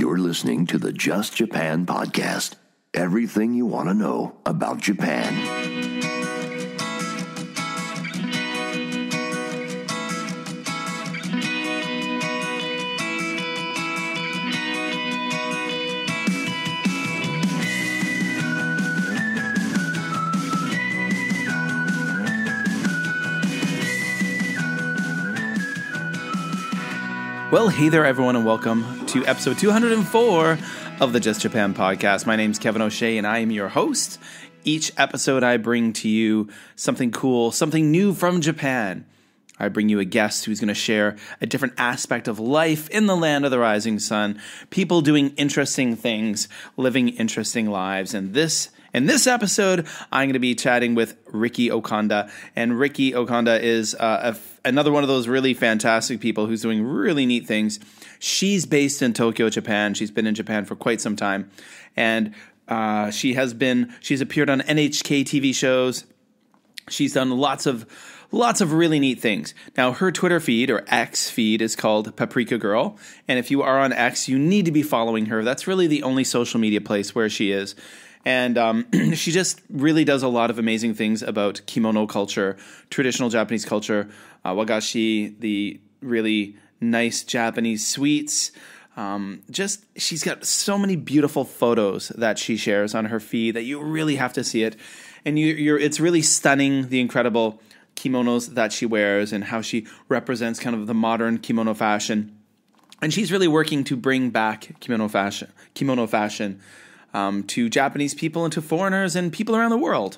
You're listening to the Just Japan podcast. Everything you want to know about Japan. Well, hey there, everyone, and welcome to episode 204 of the Just Japan podcast. My name's Kevin O'Shea, and I am your host. Each episode, I bring to you something cool, something new from Japan. I bring you a guest who's going to share a different aspect of life in the land of the rising sun, people doing interesting things, living interesting lives. And in this episode, I'm going to be chatting with Riki Ohkanda. And Riki Ohkanda is another one of those really fantastic people who's doing really neat things. She's based in Tokyo, Japan. She's been in Japan for quite some time. And she's appeared on NHK TV shows. She's done lots of really neat things. Now, her Twitter feed, or X feed, is called Paprika Girl. And if you are on X, you need to be following her. That's really the only social media place where she is. And she just really does a lot of amazing things about kimono culture, traditional Japanese culture, wagashi, the really nice Japanese sweets. She's got so many beautiful photos that she shares on her feed that you really have to see it. And it's really stunning, the incredible kimonos that she wears and how she represents kind of the modern kimono fashion. And she's really working to bring back kimono fashion to Japanese people and to foreigners and people around the world.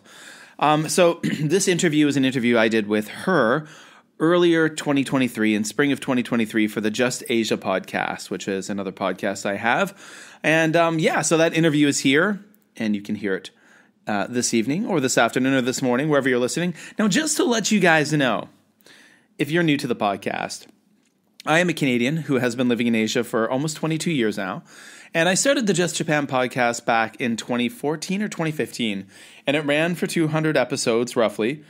So this interview is an interview I did with her earlier 2023, in spring of 2023, for the Just Asia podcast, which is another podcast I have. And so that interview is here, and you can hear it this evening or this afternoon or this morning, wherever you're listening. Now, just to let you guys know, if you're new to the podcast, I am a Canadian who has been living in Asia for almost 22 years now. And I started the Just Japan podcast back in 2014 or 2015, and it ran for 200 episodes roughly.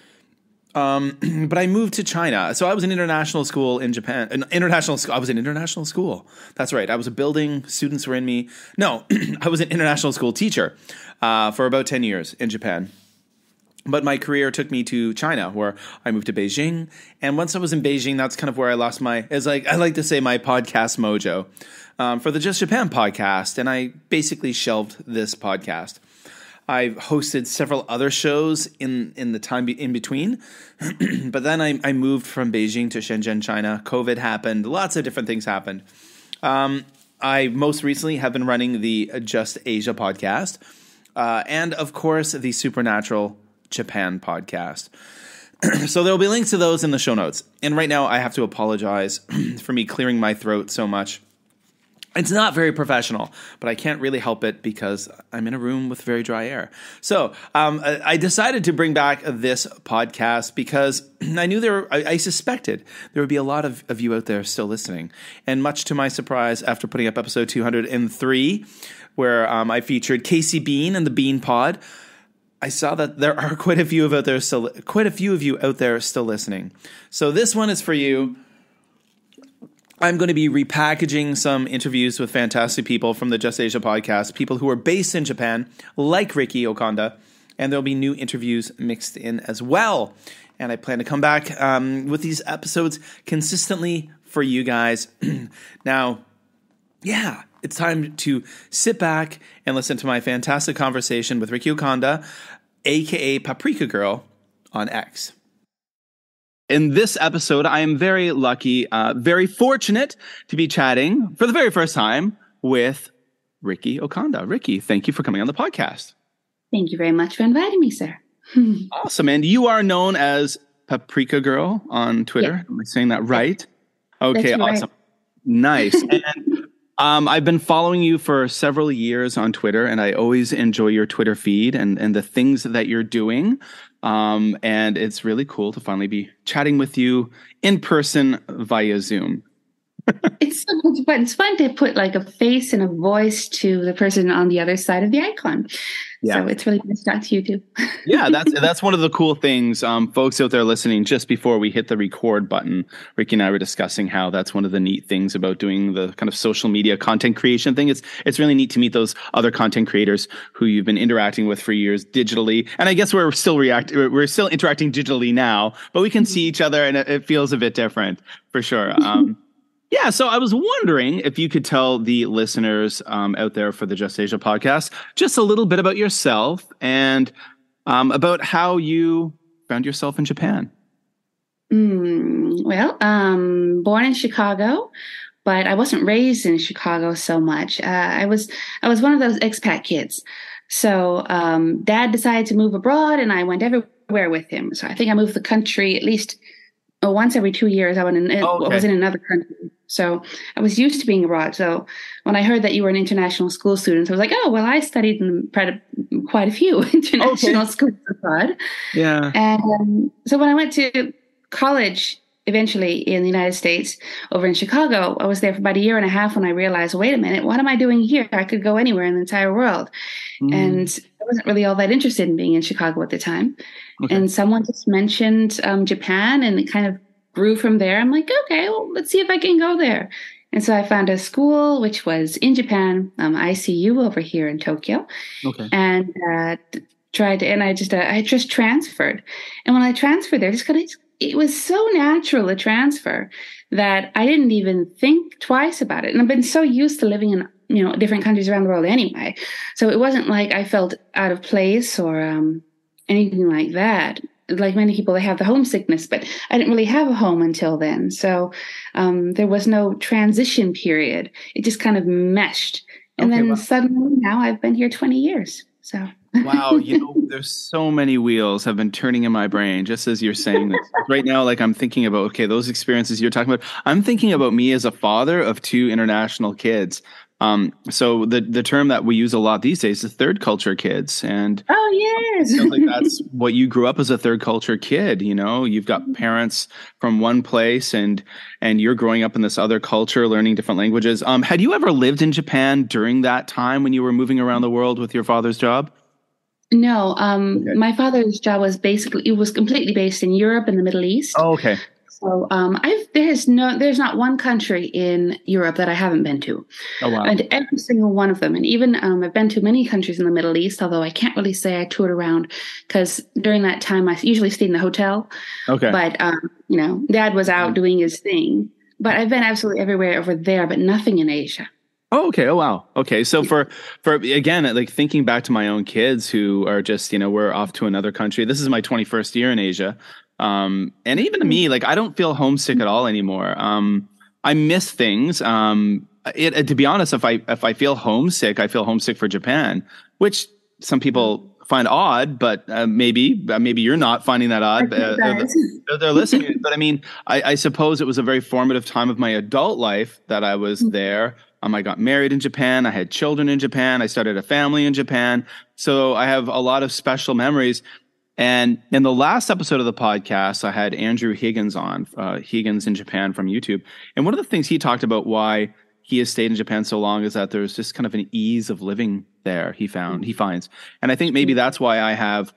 But I moved to China. So I was in international school in Japan. I was in international school. That's right. I was a building. Students were in me. No, I was an international school teacher for about 10 years in Japan. But my career took me to China, where I moved to Beijing. And once I was in Beijing, that's kind of where I lost I like to say, my podcast mojo for the Just Japan podcast. And I basically shelved this podcast. I've hosted several other shows in the time in between. But then I moved from Beijing to Shenzhen, China. COVID happened. Lots of different things happened. I most recently have been running the Just Asia podcast. And, of course, the Supernatural Japan podcast. So there will be links to those in the show notes. And right now I have to apologize for me clearing my throat so much. It's not very professional, but I can't really help it because I'm in a room with very dry air. So I decided to bring back this podcast because I suspected there would be a lot of you out there still listening. And much to my surprise, after putting up episode 203, where I featured Casey Bean and the Bean Pod, I saw that there are quite a few of you out there still listening. So this one is for you. I'm going to be repackaging some interviews with fantastic people from the Just Asia podcast, people who are based in Japan, like Riki Ohkanda, and there'll be new interviews mixed in as well. And I plan to come back with these episodes consistently for you guys. Now, yeah, it's time to sit back and listen to my fantastic conversation with Riki Ohkanda, a.k.a. Paprika Girl, on X. In this episode, I am very lucky, very fortunate to be chatting for the very first time with Riki Ohkanda. Riki, thank you for coming on the podcast. Thank you very much for inviting me, sir. Awesome. And you are known as Paprika Girl on Twitter. Yeah. Am I saying that right? Okay, That's awesome. Right. Nice. And I've been following you for several years on Twitter, and I always enjoy your Twitter feed and the things that you're doing. And it's really cool to finally be chatting with you in person via Zoom. It's so much fun. It's fun to put like a face and a voice to the person on the other side of the icon. Yeah. So it's really nice to talk to you too. Yeah, that's one of the cool things. Folks out there listening, just before we hit the record button, Riki and I were discussing how that's one of the neat things about doing the kind of social media content creation thing. It's really neat to meet those other content creators who you've been interacting with for years digitally. And I guess we're still interacting digitally now, but we can see each other and it feels a bit different for sure. Yeah, so I was wondering if you could tell the listeners out there for the Just Asia podcast just a little bit about yourself and about how you found yourself in Japan. Well, born in Chicago, but I wasn't raised in Chicago so much. I was one of those expat kids. So Dad decided to move abroad, and I went everywhere with him. So I think I moved the country at least once every 2 years. I was in another country. So I was used to being abroad. So when I heard that you were an international school student, I was like, oh, well, I studied in quite a few international schools abroad. Yeah. And so when I went to college eventually in the United States over in Chicago, I was there for about a year and a half when I realized, wait a minute, what am I doing here? I could go anywhere in the entire world. And I wasn't really all that interested in being in Chicago at the time. Okay. And someone just mentioned Japan, and it kind of grew from there. I'm like, okay, well, let's see if I can go there. And so I found a school which was in Japan, ICU over here in Tokyo. Okay. And I just transferred. And when I transferred there, it was so natural a transfer that I didn't even think twice about it. And I've been so used to living in different countries around the world anyway. So it wasn't like I felt out of place or anything like that. Like many people, they have the homesickness, but I didn't really have a home until then. So there was no transition period. It just kind of meshed. And suddenly now I've been here 20 years. So wow, there's so many wheels have been turning in my brain just as you're saying this. Right now, like I'm thinking about, okay, those experiences you're talking about. I'm thinking about me as a father of 2 international kids. So the term that we use a lot these days is third culture kids. And oh yes, like that's what you grew up as a third culture kid. You've got parents from one place and you're growing up in this other culture, learning different languages. Had you ever lived in Japan during that time when you were moving around the world with your father's job? No, my father's job was completely based in Europe and the Middle East. Oh, okay. So there's not one country in Europe that I haven't been to. Oh wow! And every single one of them, and even I've been to many countries in the Middle East. Although I can't really say I toured around because during that time I usually stayed in the hotel. Okay. But Dad was out doing his thing. But I've been absolutely everywhere over there, but nothing in Asia. Oh, okay. Oh, wow. Okay. So for again, like thinking back to my own kids who are just, we're off to another country. This is my 21st year in Asia. And even to me, like I don't feel homesick at all anymore. I miss things. To be honest, if I feel homesick, I feel homesick for Japan, which some people find odd, but maybe you're not finding that odd. They're listening. But I mean, I suppose it was a very formative time of my adult life that I was there. I got married in Japan. I had children in Japan. I started a family in Japan. So I have a lot of special memories. And in the last episode of the podcast, I had Andrew Higgins on, Higgins in Japan from YouTube. And one of the things he talked about why he has stayed in Japan so long is that there's just kind of an ease of living there, he finds. And I think maybe that's why I have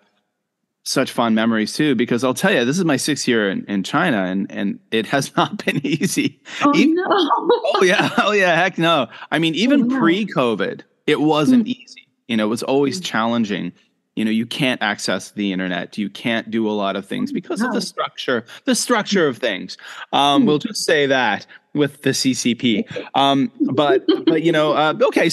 such fond memories too, because I'll tell you, this is my 6th year in China and it has not been easy. Oh, no. Oh yeah. Heck no. I mean, even pre-COVID, it wasn't easy. It was always challenging. You can't access the internet. You can't do a lot of things because of the structure of things. We'll just say that with the CCP. Okay.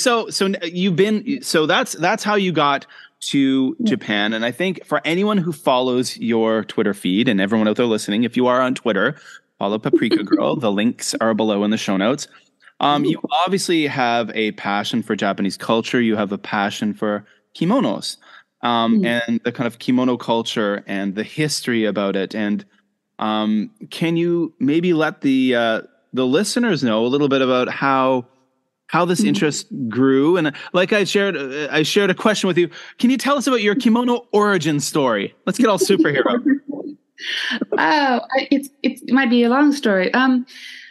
So that's how you got to Japan. And I think for anyone who follows your Twitter feed and everyone out there listening, if you are on Twitter, follow Paprika Girl. The links are below in the show notes. You obviously have a passion for Japanese culture. You have a passion for kimonos. And the kind of kimono culture and the history about it. And can you maybe let the listeners know a little bit about how this interest grew? And like I shared a question with you. Can you tell us about your kimono origin story? Let's get all superhero. It might be a long story.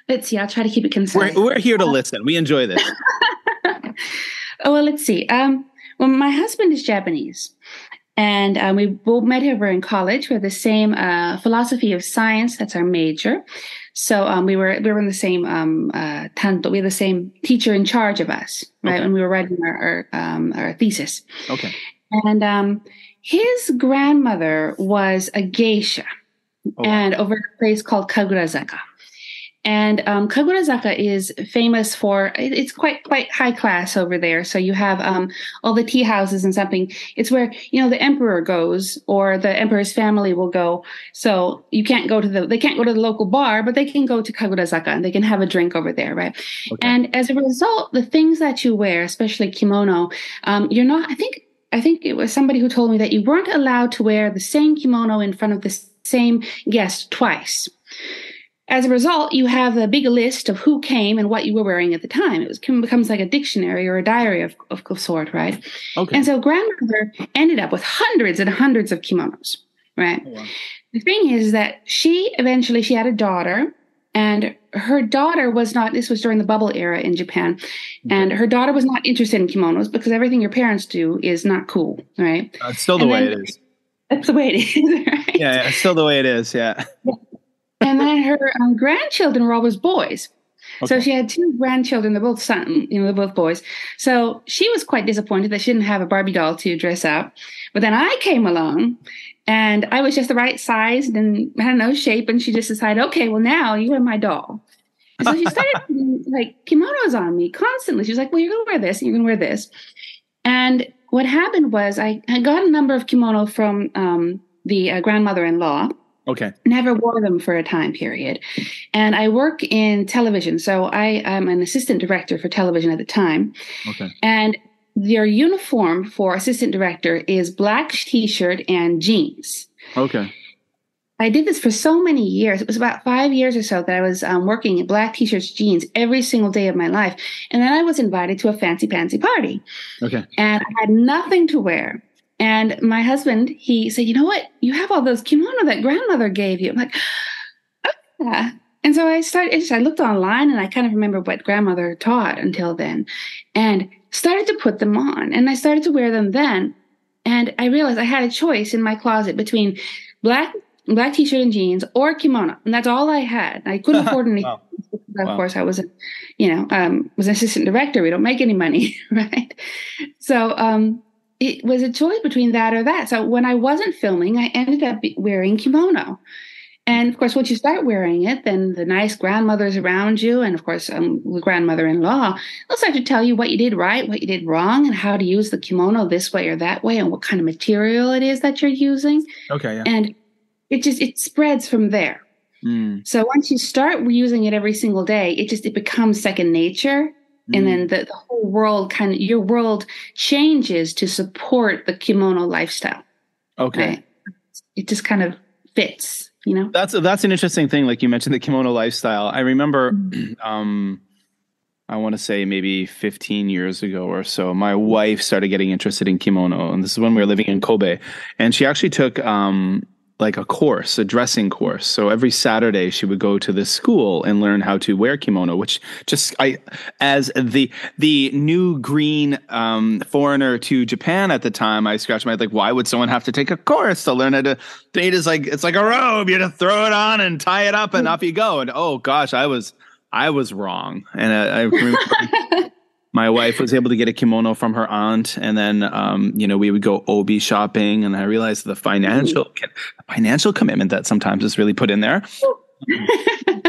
Let's see. I'll try to keep it concise. We're here to listen. We enjoy this. Oh, well, let's see. Well, my husband is Japanese, and we both met over in college. We have the same philosophy of science. That's our major. So we were in the same tanto. We had the same teacher in charge of us, right? When we were writing our thesis. Okay. And his grandmother was a geisha, and over a place called Kagurazaka. And Kagurazaka is famous for, it's quite high class over there. So you have all the tea houses and something. It's where, the emperor goes, or the emperor's family will go. So they can't go to the local bar, but they can go to Kagurazaka and they can have a drink over there, right? Okay. And as a result, the things that you wear, especially kimono, you're not, I think it was somebody who told me that you weren't allowed to wear the same kimono in front of the same guest twice. As a result, you have a big list of who came and what you were wearing at the time. It becomes like a dictionary or a diary of sort, right? Okay. And so grandmother ended up with hundreds and hundreds of kimonos, right? Oh, wow. The thing is that she had a daughter, and her daughter was not, this was during the bubble era in Japan, and her daughter was not interested in kimonos because everything your parents do is not cool, right? It's still the way it is. That's the way it is, right? Yeah, it's still the way it is, yeah. And then her grandchildren were always boys. Okay. So she had two grandchildren, they're both they're both boys. So she was quite disappointed that she didn't have a Barbie doll to dress up. But then I came along, and I was just the right size and had no shape. And she just decided, okay, well, now you are my doll. And so she started putting kimonos on me constantly. She was like, well, you're going to wear this and you're going to wear this. And what happened was I got a number of kimono from the grandmother-in-law. Okay. Never wore them for a time period. And I work in television. So I'm an assistant director for television at the time. Okay. And their uniform for assistant director is black t-shirt and jeans. Okay. I did this for so many years. It was about 5 years or so that I was working in black t-shirts, jeans every single day of my life. And then I was invited to a fancy pantsy party. Okay. And I had nothing to wear. And my husband, he said, you know what? You have all those kimono that grandmother gave you. I'm like, oh, yeah. And so I looked online, and I kind of remember what grandmother taught until then, and started to put them on. And I started to wear them then. And I realized I had a choice in my closet between black t-shirt and jeans or kimono. And that's all I had. I couldn't afford anything. Wow. Of course, I was an assistant director. We don't make any money, right? So, it was a choice between that or that. So when I wasn't filming, I ended up wearing kimono. And of course, once you start wearing it, then the nice grandmothers around you, and of course, the grandmother-in-law, they'll start to tell you what you did right, what you did wrong, and how to use the kimono this way or that way, and what kind of material it is that you're using. Okay. Yeah. And it spreads from there. Mm. So once you start using it every single day, it becomes second nature. And then the whole world your world changes to support the kimono lifestyle. Okay. Right? It just kind of fits, That's an interesting thing. Like you mentioned the kimono lifestyle. I remember, I want to say maybe 15 years ago or so, my wife started getting interested in kimono. And this is when we were living in Kobe. And she actually took, a dressing course. So every Saturday she would go to this school and learn how to wear kimono, which as the new green foreigner to Japan at the time, I scratched my head like, why would someone have to take a course to learn how to date? It's like a robe. You just throw it on and tie it up and off you go. And oh gosh, I was wrong. And I remember my wife was able to get a kimono from her aunt, and then we would go obi shopping, and I realized the financial commitment that sometimes is really put in there.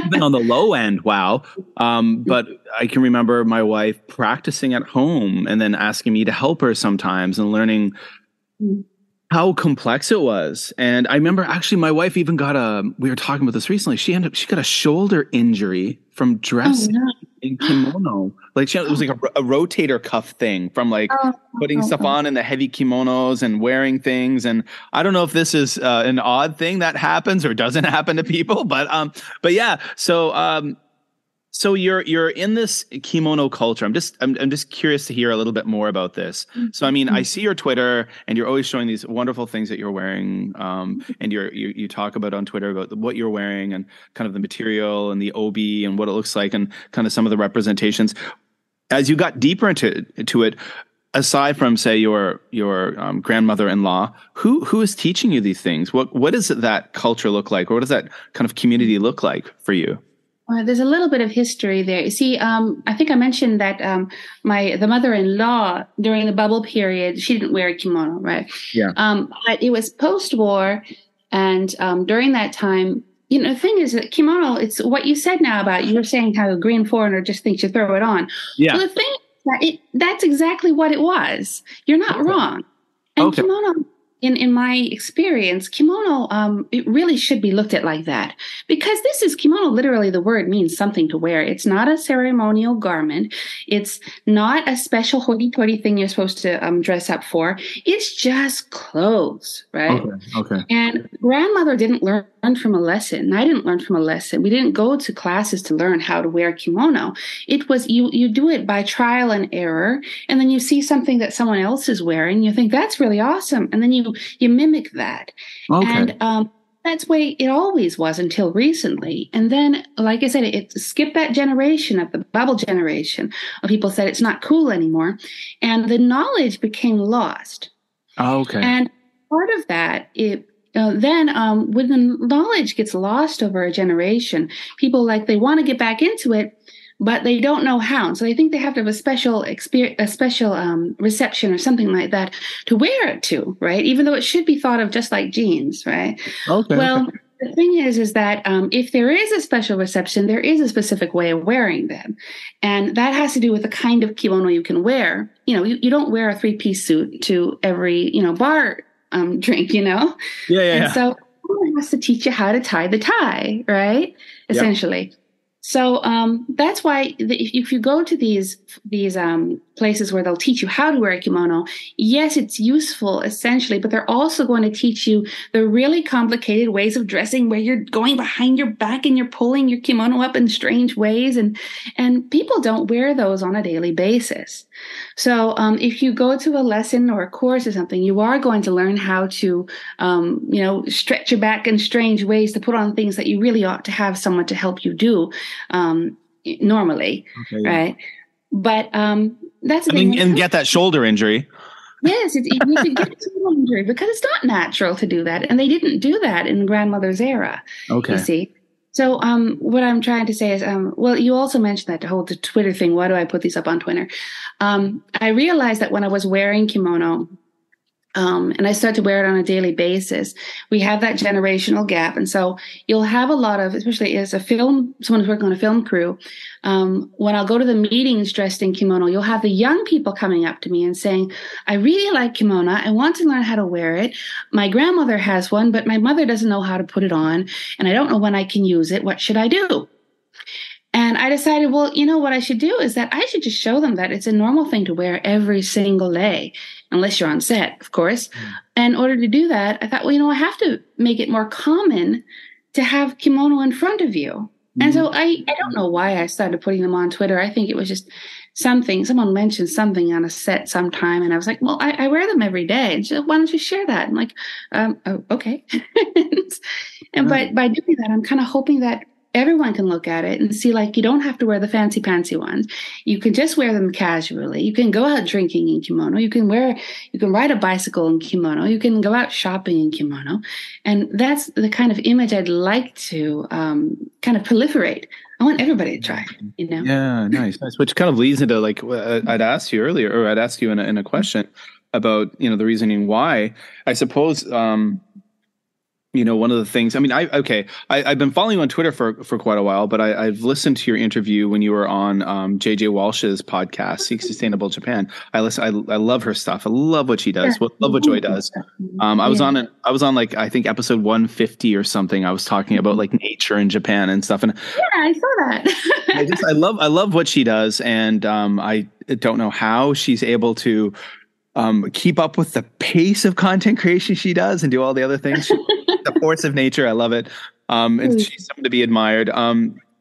Even on the low end, wow. But I can remember my wife practicing at home and then asking me to help her sometimes and learning how complex it was. And I remember actually my wife even we were talking about this recently. She got a shoulder injury from dressing in kimono. Like it was like a rotator cuff thing from putting stuff on in the heavy kimonos and wearing things. And I don't know if this is an odd thing that happens or doesn't happen to people, but yeah. So So you're in this kimono culture. I'm just curious to hear a little bit more about this. So I mean, I see your Twitter, and you're always showing these wonderful things that you're wearing, and you talk about on Twitter about what you're wearing and kind of the material and the obi and what it looks like and kind of some of the representations. As you got deeper into it, aside from say your grandmother-in-law, who is teaching you these things? What does that culture look like, or what does that kind of community look like for you? There's a little bit of history there. You see, I think I mentioned that the mother-in-law during the bubble period, she didn't wear a kimono, right? Yeah. But it was post-war, and during that time, the thing is that kimono, it's what you said now about, you were saying how a green foreigner just thinks you throw it on. Yeah. Well, the thing is that that's exactly what it was. You're not wrong. And kimono, in my experience, kimono, it really should be looked at like that, because this is kimono. Literally, the word means something to wear. It's not a ceremonial garment. It's not a special hoity-toity thing you're supposed to dress up for. It's just clothes, right? Okay. And grandmother didn't learn from a lesson. I didn't learn from a lesson. We didn't go to classes to learn how to wear kimono. It was you do it by trial and error, and then you see something that someone else is wearing, you think that's really awesome, and then you mimic that. And that's the way it always was until recently. And then, like I said, it skipped that generation of the bubble generation of people said it's not cool anymore, and the knowledge became lost. And part of that, then when the knowledge gets lost over a generation, people they want to get back into it, but they don't know how. So they think they have to have a special reception or something like that to wear it to, right? Even though it should be thought of just like jeans, right? The thing is that if there is a special reception, there is a specific way of wearing them. And that has to do with the kind of kimono you can wear. You don't wear a 3-piece suit to every, bar drink, Yeah. And so it has to teach you how to tie the tie, right? Essentially. So that's why if you go to these places where they'll teach you how to wear a kimono, yes, it's useful essentially, but they're also going to teach you the really complicated ways of dressing where you're going behind your back and you're pulling your kimono up in strange ways, and people don't wear those on a daily basis. So if you go to a lesson or a course or something, you are going to learn how to stretch your back in strange ways to put on things that you really ought to have someone to help you do normally, right? But that's the thing. And get that shoulder injury. Yes, you could get a shoulder injury because it's not natural to do that, and they didn't do that in grandmother's era. You see. So what I'm trying to say is, you also mentioned that whole Twitter thing. Why do I put these up on Twitter? I realized that when I was wearing kimono, and I start to wear it on a daily basis, we have that generational gap. And so you'll have a lot of, especially as someone who's working on a film crew, when I'll go to the meetings dressed in kimono, you'll have the young people coming up to me and saying, I really like kimono. I want to learn how to wear it. My grandmother has one, but my mother doesn't know how to put it on, and I don't know when I can use it. What should I do? And I decided, well, what I should do is that I should just show them that it's a normal thing to wear every single day, unless you're on set, of course. And in order to do that, I thought, I have to make it more common to have kimono in front of you. And so I don't know why I started putting them on Twitter. I think it was just someone mentioned something on a set sometime, and I was like, well, I wear them every day. And she said, why don't you share that? I'm like, okay. But by doing that, I'm kind of hoping that everyone can look at it and see, you don't have to wear the fancy ones. You can just wear them casually. You can go out drinking in kimono. You can ride a bicycle in kimono. You can go out shopping in kimono. And that's the kind of image I'd like to kind of proliferate. I want everybody to try, Yeah, nice. Which kind of leads into I'd asked you earlier, or I'd ask you in a question about, the reasoning why. I suppose, one of the things, I've been following you on Twitter for quite a while, but I've listened to your interview when you were on JJ Walsh's podcast, Seek Sustainable Japan. I love her stuff. I love what she does. Love what Joy does. I was on I think episode 150 or something. I was talking about nature in Japan and stuff. And yeah, I saw that. I love what she does. And I don't know how she's able to keep up with the pace of content creation she does and do all the other things. The force of nature. I love it. And she's something to be admired.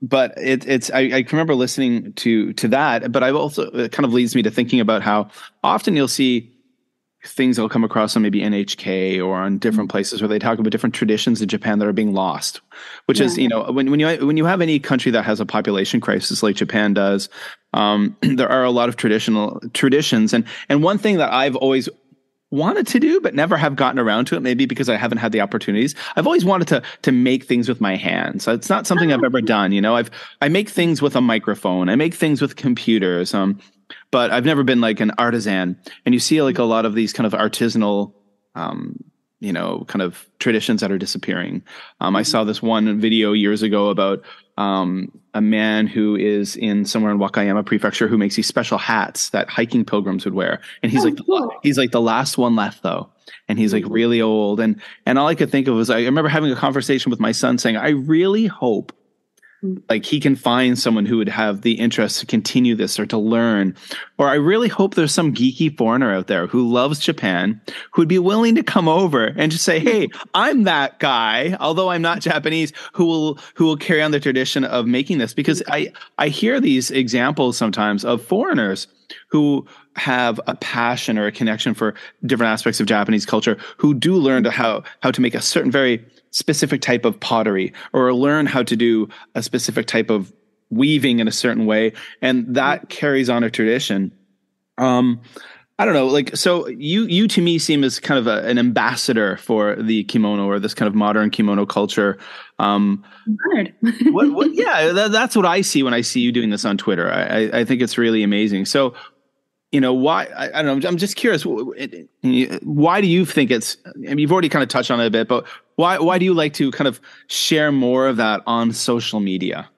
But I can remember listening to that, but I've also, it kind of leads me to thinking about how often you'll see things that'll come across on maybe NHK or on different places where they talk about different traditions in Japan that are being lost, which is, you know, when you have any country that has a population crisis like Japan does, there are a lot of traditions. And one thing that I've always wanted to do, but never have gotten around to it, maybe because I haven't had the opportunities. I've always wanted to make things with my hands. So it's not something I've ever done. You know, I make things with a microphone. I make things with computers. But I've never been like an artisan. And you see like a lot of these kind of artisanal, you know, kind of traditions that are disappearing. I saw this one video years ago about a man who is somewhere in Wakayama Prefecture who makes these special hats that hiking pilgrims would wear. And he's like the last one left though. And he's like really old. And all I could think of was, I remember having a conversation with my son saying, I really hope like he can find someone who would have the interest to continue this or to learn. Or I really hope there's some geeky foreigner out there who loves Japan, who would be willing to come over and just say, hey, I'm that guy, although I'm not Japanese, who will carry on the tradition of making this. Because I hear these examples sometimes of foreigners who have a passion or a connection for different aspects of Japanese culture, who do learn how to make a certain very specific type of pottery, or learn how to do a specific type of weaving in a certain way. And that carries on a tradition. I don't know, like, so you to me seem as kind of an ambassador for the kimono, or this kind of modern kimono culture. Honored. That's what I see when I see you doing this on Twitter. I think it's really amazing. So, you know, why, I don't know, I'm just curious, why do you think it's, I mean, you've already kind of touched on it a bit, but why do you like to kind of share more of that on social media?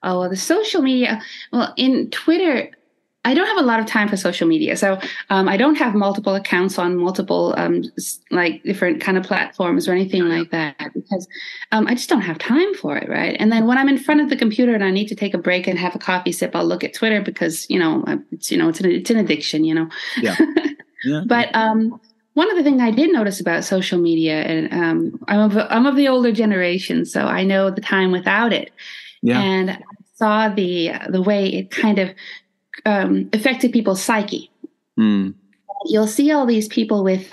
Oh, well, the social media, well, in Twitter, I don't have a lot of time for social media. So I don't have multiple accounts on multiple like different kind of platforms or anything like that, because I just don't have time for it, right? And then when I'm in front of the computer and I need to take a break and have a coffee sip, I'll look at Twitter because, it's an addiction, Yeah. Yeah. But one of the things I did notice about social media, and I'm of the older generation, so I know the time without it. Yeah. And I saw the way it kind of affected people's psyche. You'll see all these people with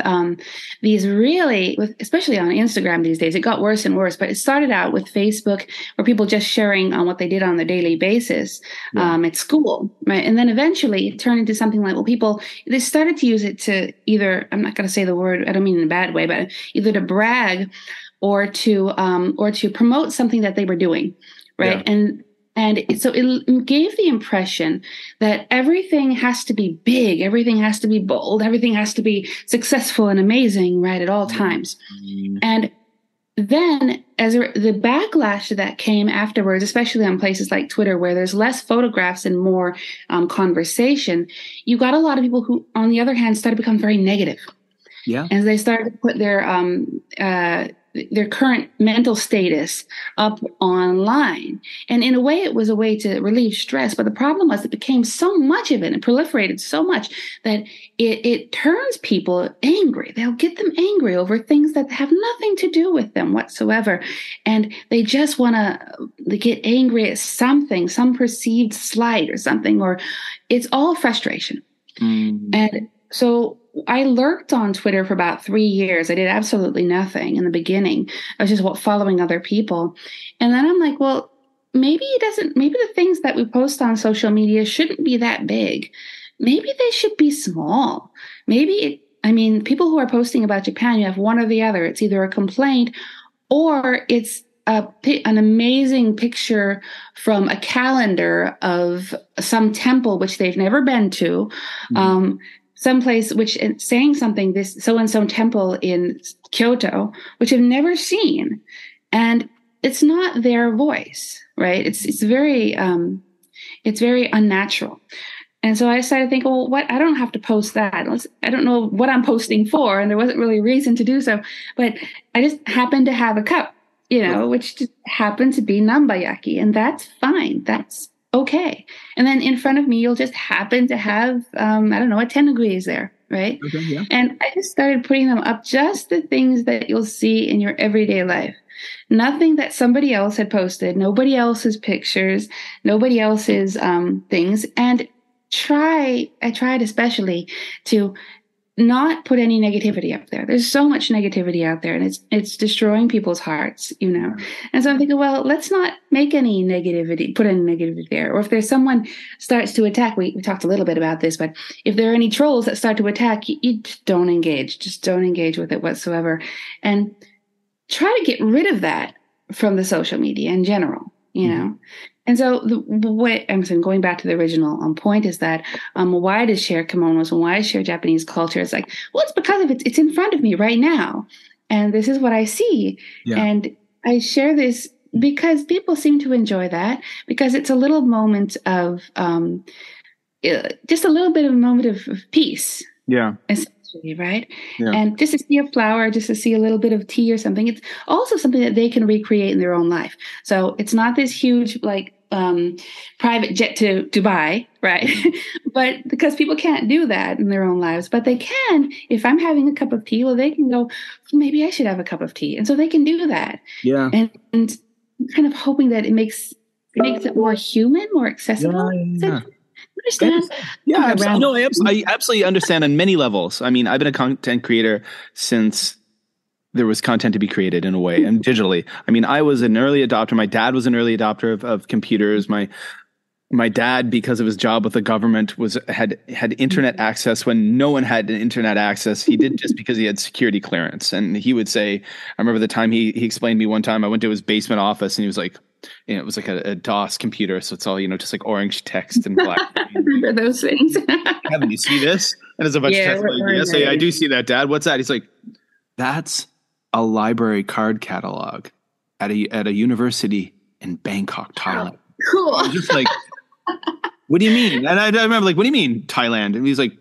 these really, especially on Instagram these days, it got worse and worse, but it started out with Facebook, where people just sharing on what they did on a daily basis at school. Right? And then eventually it turned into something like, well, they started to use it to either, I'm not going to say the word, I don't mean in a bad way, but either to brag or to promote something that they were doing. Right. Yeah. And so it gave the impression that everything has to be big, everything has to be bold, everything has to be successful and amazing, right, at all times. And then the backlash that came afterwards, especially on places like Twitter, where there's less photographs and more conversation, you got a lot of people who, on the other hand, started to become very negative. Yeah. And they started to put their current mental status up online. And in a way, it was a way to relieve stress. But the problem was it became so much of it and proliferated so much that it turns people angry. They'll get them angry over things that have nothing to do with them whatsoever. And they just want to get angry at something, some perceived slight or something, or it's all frustration. And so I lurked on Twitter for about 3 years. I did absolutely nothing in the beginning. I was just following other people. And then I'm like, well, maybe the things that we post on social media shouldn't be that big. Maybe they should be small. People who are posting about Japan, you have one or the other. It's either a complaint or it's an amazing picture from a calendar of some temple which they've never been to. Someplace which saying something, this so-and-so temple in Kyoto, which I've never seen. And it's not their voice, right? It's very unnatural. And so I started thinking, well, I don't have to post that. I don't know what I'm posting for. And there wasn't really a reason to do so. But I just happened to have a cup, which just happened to be nambayaki. And that's fine. That's okay. And then in front of me, you'll just happen to have, a tenugui is there, right? Okay, yeah. And I just started putting them up, just the things that you'll see in your everyday life. Nothing that somebody else had posted, nobody else's pictures, nobody else's things. And I tried especially to not put any negativity up there. There's so much negativity out there, and it's destroying people's hearts, you know. And so I'm thinking, well, let's not make any negativity, put any negativity there. Or if there's someone starts to attack, we talked a little bit about this, but if there are any trolls that start to attack, you just don't engage. Just don't engage with it whatsoever, and try to get rid of that from the social media in general, you know. And so the way I'm saying, going back to the original point is that why I share kimonos and why I share Japanese culture, it's like, well, it's because of it's in front of me right now. And this is what I see. Yeah. And I share this because people seem to enjoy that, because it's a little moment of just a little bit of a moment of peace. Yeah. Right. Yeah. And just to see a flower, just to see a little bit of tea or something, it's also something that they can recreate in their own life. So it's not this huge, like, private jet to Dubai, right? But because people can't do that in their own lives, but they can, if I'm having a cup of tea, well, they can go, maybe I should have a cup of tea. And so they can do that. Yeah. And kind of hoping that it makes it more human, more accessible. Yeah. Understand? Yeah, I absolutely understand on many levels. I mean, I've been a content creator since there was content to be created in a way, and digitally. I mean, I was an early adopter. My dad was an early adopter of computers. My dad, because of his job with the government, had internet access when no one had internet access. He did just because he had security clearance. And he would say, I remember the time he explained to me one time, I went to his basement office and he was like, you know, it was like a DOS computer. So it's all, you know, just like orange text and black. I remember those things. Haven't you see this? And there's a bunch of text. Yes, I do see that, Dad. What's that? He's like, that's a library card catalog at a university in Bangkok, Thailand. Cool. Just like, what do you mean? And I remember, like, what do you mean Thailand? And he's like,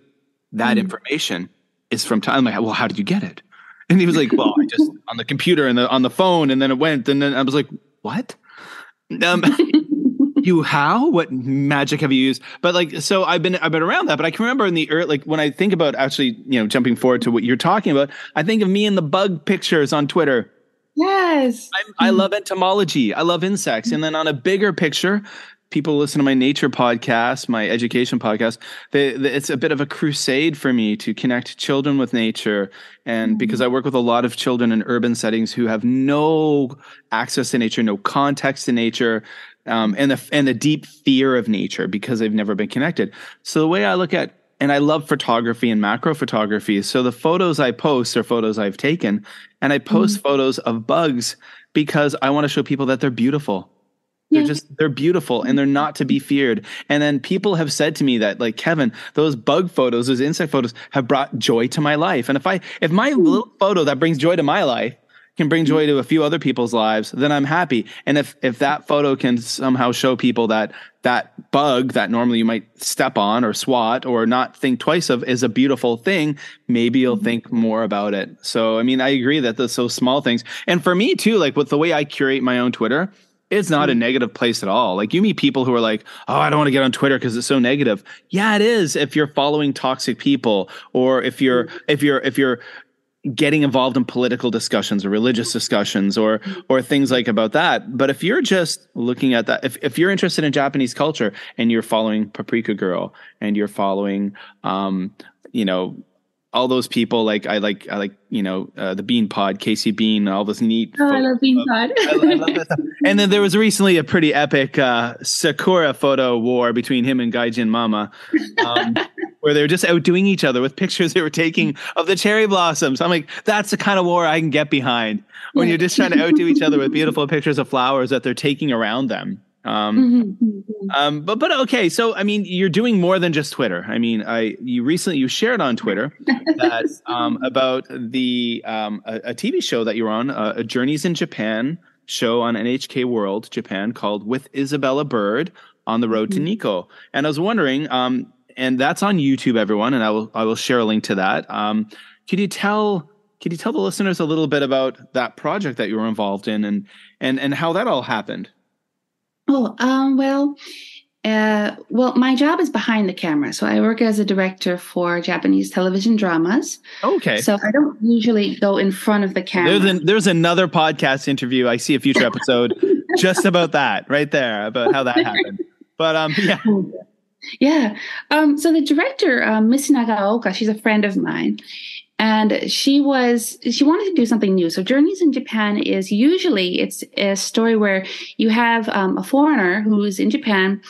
that information is from Thailand. I'm like, well, how did you get it? And he was like, well, I just on the computer and on the phone, and then it went. And then I was like, what? How? What magic have you used? But like, so I've been around that. But I can remember in the early, like when I think about actually, you know, jumping forward to what you're talking about, I think of me and the bug pictures on Twitter. Yes. I love entomology. I love insects. And then on a bigger picture, people listen to my nature podcast, my education podcast. It's a bit of a crusade for me to connect children with nature. And because I work with a lot of children in urban settings who have no access to nature, no context to nature, and the deep fear of nature because they've never been connected. So the way I look at, and I love photography and macro photography. So the photos I post are photos I've taken, and I post photos of bugs because I want to show people that they're beautiful. They're beautiful and they're not to be feared. And then people have said to me that, like, Kevin, those bug photos, those insect photos have brought joy to my life. And if my little photo that brings joy to my life can bring joy to a few other people's lives, then I'm happy. And if that photo can somehow show people that bug that normally you might step on or swat or not think twice of is a beautiful thing, maybe you'll think more about it. So, I mean, I agree that those small things. And for me too, like with the way I curate my own Twitter, it's not a negative place at all. Like you meet people who are like, oh, I don't want to get on Twitter because it's so negative. Yeah, it is. If you're following toxic people, or if you're getting involved in political discussions or religious discussions or things like about that. But if you're just looking at that, if you're interested in Japanese culture and you're following Paprika Girl and you're following, you know, all those people, like I like the Bean Pod, Casey Bean, all this neat. Oh, I love Bean Pod. I love that. And then there was recently a pretty epic Sakura photo war between him and Gaijin Mama, where they were just outdoing each other with pictures they were taking of the cherry blossoms. I'm like, that's the kind of war I can get behind when you're just trying to outdo each other with beautiful pictures of flowers that they're taking around them. But okay, so I mean, you're doing more than just Twitter. I mean, you shared on Twitter that about the a TV show that you're on, a Journeys in Japan show on NHK World Japan called With Isabella Bird on the Road to Nikko. And I was wondering, and that's on YouTube, everyone, and I will share a link to that. Could you tell the listeners a little bit about that project that you were involved in and how that all happened? Oh, well, Well, my job is behind the camera. So I work as a director for Japanese television dramas. Okay. So I don't usually go in front of the camera. There's another podcast interview. I see a future episode just about that right there, about how that happened. But yeah. Yeah. So the director, Miss Nagaoka, she's a friend of mine. And she wanted to do something new. So Journeys in Japan it's a story where you have a foreigner who's in Japan,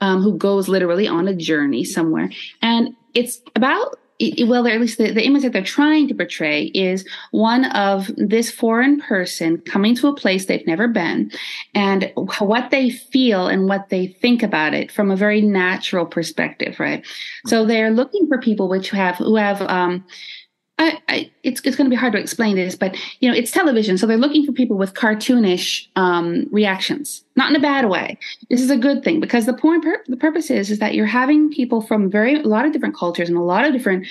who goes literally on a journey somewhere. And it's about, well, at least the image that they're trying to portray is one of this foreign person coming to a place they've never been, and what they feel and what they think about it from a very natural perspective, right? So they're looking for people who have it's going to be hard to explain this, but it's television, so they're looking for people with cartoonish reactions, not in a bad way. This is a good thing, because the purpose is that you're having people from a lot of different cultures and a lot of different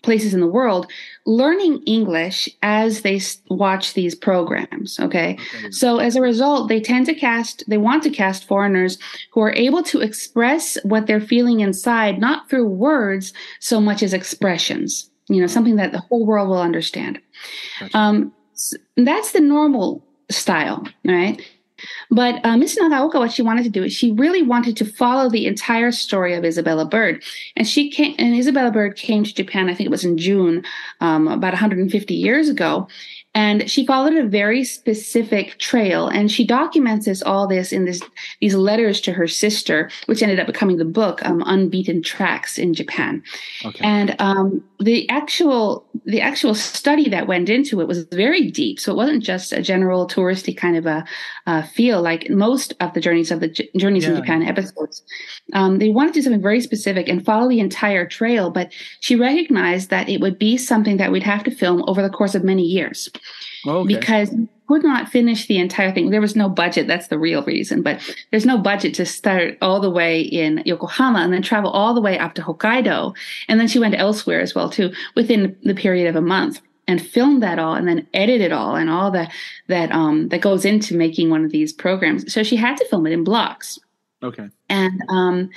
places in the world learning English as they watch these programs. Okay, so as a result, they want to cast foreigners who are able to express what they're feeling inside, not through words so much as expressions. Something that the whole world will understand. Gotcha. That's the normal style, right? But Miss Nagaoka, what she wanted to do is she really wanted to follow the entire story of Isabella Bird. And Isabella Bird came to Japan, I think it was in June, about 150 years ago. And she followed a very specific trail, and she documents all this in these letters to her sister, which ended up becoming the book, Unbeaten Tracks in Japan. Okay. And the actual study that went into it was very deep. So it wasn't just a general touristy kind of a feel like most of the Journeys in Japan episodes. They wanted to do something very specific and follow the entire trail, but she recognized that it would be something that we'd have to film over the course of many years. Okay. Because we could not finish the entire thing. There was no budget. That's the real reason. But there's no budget to start all the way in Yokohama and then travel all the way up to Hokkaido. And then she went elsewhere as well, too, within the period of a month, and filmed that all and then edit it all and all that goes into making one of these programs. So she had to film it in blocks. Okay. And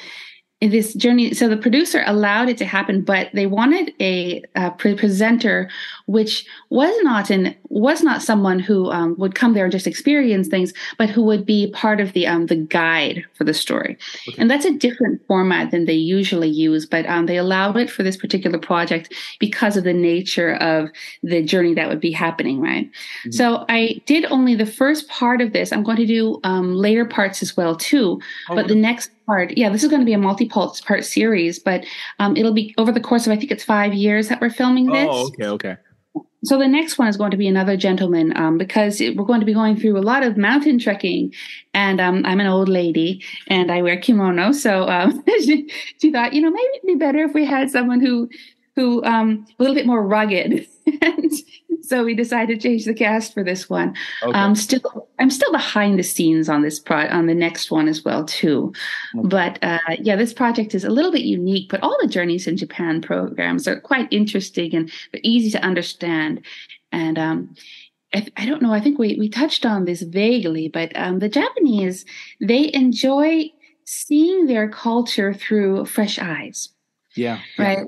this journey, so the producer allowed it to happen, but they wanted a presenter which was not someone who would come there and just experience things, but who would be part of the guide for the story. Okay. And that's a different format than they usually use, but they allowed it for this particular project because of the nature of the journey that would be happening, right? Mm-hmm. So I did only the first part of this. I'm going to do later parts as well too, but the next part, this is going to be a multi-part series, but it'll be over the course of, I think it's 5 years that we're filming this. Oh, okay. So the next one is going to be another gentleman, because we're going to be going through a lot of mountain trekking, and I'm an old lady and I wear kimono. So she thought, maybe it'd be better if we had someone who a little bit more rugged. And so we decided to change the cast for this one. Okay. I'm still behind the scenes on this on the next one as well too. Okay. But this project is a little bit unique. But all the Journeys in Japan programs are quite interesting and they're easy to understand. And I don't know. I think we touched on this vaguely, but the Japanese, they enjoy seeing their culture through fresh eyes. Yeah. Right. Yeah.